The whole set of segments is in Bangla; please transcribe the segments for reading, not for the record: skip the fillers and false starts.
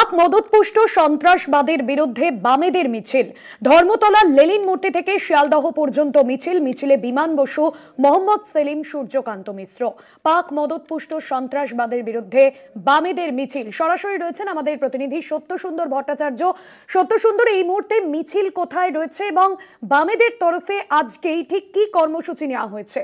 পাক মদতপুষ্ট সন্ত্রাসবাদের বিরুদ্ধে বামেদের মিছিল। ধর্মতলা লেনিন মূর্তি থেকে শিয়ালদহ পর্যন্ত মিছিলে বিমান বসু মোহাম্মদ সেলিম, সূর্যকান্ত মিশ্র। পাক মদতপুষ্ট সন্ত্রাসবাদের বিরুদ্ধে বামেদের মিছিল। সরাসরি রয়েছেন আমাদের প্রতিনিধি সত্যসুন্দর ভট্টাচার্য। সত্যসুন্দর, এই মুহূর্তে মিছিল কোথায় রয়েছে এবং বামেদের তরফে আজকেই ঠিক কি কর্মসূচি নেওয়া হয়েছে?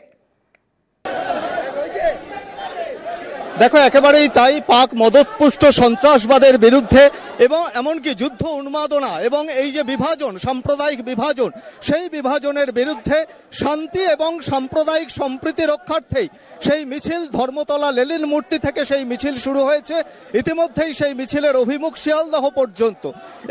দেখো, একেবারেই তাই। পাক মদতপুষ্ট সন্ত্রাসবাদের বিরুদ্ধে এবং এমনকি যুদ্ধ উন্মাদনা এবং এই যে বিভাজন, সাম্প্রদায়িক বিভাজন, সেই বিভাজনের বিরুদ্ধে শান্তি এবং সাম্প্রদায়িক সম্প্রীতি রক্ষার্থেই সেই মিছিল ধর্মতলা লেনিন মূর্তি থেকে সেই মিছিল শুরু হয়েছে। ইতিমধ্যেই সেই মিছিলের অভিমুখ শিয়ালদহ পর্যন্ত।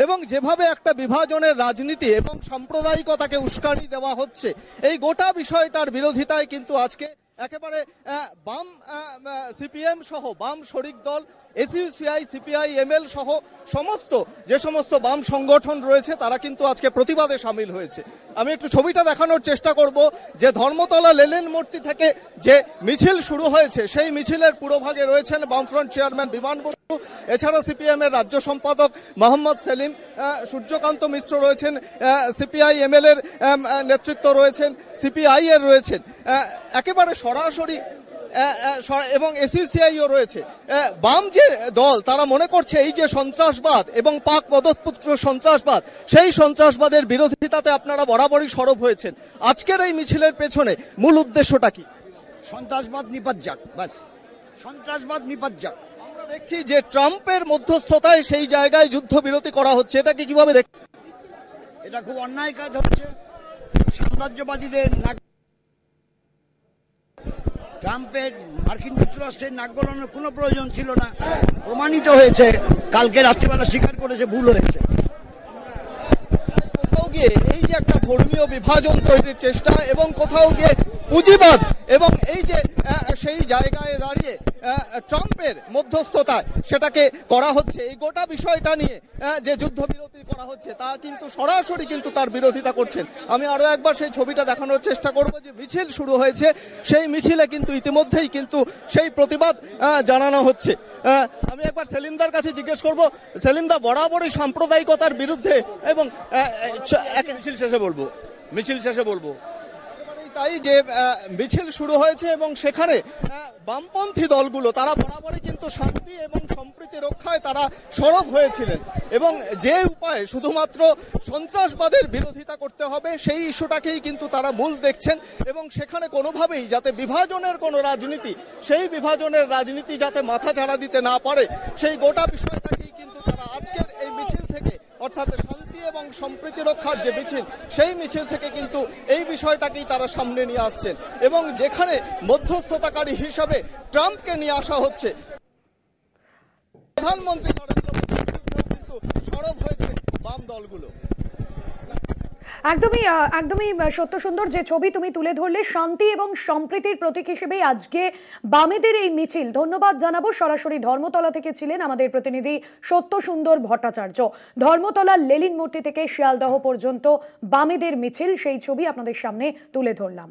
এবং যেভাবে একটা বিভাজনের রাজনীতি এবং সাম্প্রদায়িকতাকে উস্কানি দেওয়া হচ্ছে, এই গোটা বিষয়টার বিরোধিতায় কিন্তু আজকে একেবারে বাম সিপিএম সহ বাম শরিক দল, এসইউসিআই, সিপিআই, এমএল সহ যে সমস্ত বাম সংগঠন রয়েছে তারা কিন্তু আজকে প্রতিবাদে সামিল হয়েছে। আমি একটু ছবিটা দেখানোর চেষ্টা করব যে ধর্মতলা লেনিন মূর্তি থেকে যে মিছিল শুরু হয়েছে সেই মিছিলের পুরোভাগে রয়েছেন বামফ্রন্ট চেয়ারম্যান বিমান বসু, এছাড়া সিপিএম এর রাজ্য সম্পাদক মোহাম্মদ সেলিম, সূর্যকান্ত মিশ্র রয়েছেন, সিপিআই এমএল এর নেতৃত্ব রয়েছেন, সিপিআই এর রয়েছেন, একেবারে সরাসরি এবং এসইউসিআইও রয়েছে। বাম যে দল তারা মনে করছে এই যে সন্ত্রাসবাদ এবং পাক মদতপুষ্ট সন্ত্রাসবাদ, সেই সন্ত্রাসবাদের বিরোধিতাতে আপনারা বরাবরই সরব হয়েছেন। আজকের এই মিছিলের পেছনে মূল উদ্দেশ্যটা কি? সন্ত্রাসবাদ নিপাত যাক, বাস, সন্ত্রাসবাদ নিপাত যাক। আমরা দেখছি যে ট্রাম্পের মধ্যস্থতায় সেই জায়গায় যুদ্ধবিরতি করা হচ্ছে, এটাকে কিভাবে দেখছেন? এটা খুব অন্যায় কাজ হচ্ছে। সাম্রাজ্যবাদীদের ট্রাম্পের মার্কিন যুক্তরাষ্ট্রের নাক গলানোর কোনো প্রয়োজন ছিল না, প্রমাণিত হয়েছে। কালকে রাত্রিবেলা স্বীকার করেছে ভুল হয়েছে। কোথাও গিয়ে এই যে একটা ধর্মীয় বিভাজন তৈরির চেষ্টা এবং কোথাও গিয়ে পুঁজিবাদ এবং এই যে সেই জায়গায় দাঁড়িয়ে ট্রাম্পের মধ্যস্থতায় সেটাকে করা হচ্ছে, এই গোটা বিষয়টা নিয়ে যে যুদ্ধবিরতি করা হচ্ছে তা কিন্তু সরাসরি কিন্তু তার বিরোধিতা করছেন। আমি আরো একবার সেই ছবিটা দেখানোর চেষ্টা করব যে মিছিল শুরু হয়েছে, সেই মিছিলে কিন্তু ইতিমধ্যেই কিন্তু সেই প্রতিবাদ জানানো হচ্ছে। আমি একবার সেলিমদার কাছে জিজ্ঞেস করব, সেলিমদা, বরাবরই সাম্প্রদায়িকতার বিরুদ্ধে এবং মিছিল শেষে বলবো তাই যে মিছিল শুরু হয়েছে এবং সেখানে বামপন্থী দলগুলো তারা বরাবরই কিন্তু শান্তি এবং সম্প্রীতি রক্ষায় তারা সরব হয়েছিলেন এবং যে উপায়ে শুধুমাত্র সন্ত্রাসবাদের বিরোধিতা করতে হবে সেই ইস্যুটাকেই কিন্তু তারা মূল দেখছেন এবং সেখানে কোনোভাবেই যাতে বিভাজনের কোনো রাজনীতি, সেই বিভাজনের রাজনীতি যাতে মাথাচাড়া দিতে না পারে, সেই গোটা বিষয়টাকেই কিন্তু তারা আজকের এই মিছিল থেকে, অর্থাৎ শান্তি এবং সম্প্রীতি রক্ষার যে মিছিল, সেই মিছিল থেকে কিন্তু এই বিষয়টাকেই তারা সামনে নিয়ে আসছেন এবং যেখানে মধ্যস্থতাকারী হিসাবে ট্রাম্পকে নিয়ে আসা হচ্ছে, প্রধানমন্ত্রী নরেন্দ্র মোদীর কিন্তু সরব হয়েছে বাম দলগুলো। একদমই সত্যসুন্দর, যে ছবি তুমি তুলে ধরলে শান্তি এবং সম্প্রীতির প্রতীক হিসেবে আজকে বামেদের এই মিছিল। ধন্যবাদ জানাবো। সরাসরি ধর্মতলা থেকে ছিলেন আমাদের প্রতিনিধি সত্যসুন্দর ভট্টাচার্য। ধর্মতলা লেনিন মূর্তি থেকে শিয়ালদহ পর্যন্ত বামেদের মিছিল, সেই ছবি আপনাদের সামনে তুলে ধরলাম।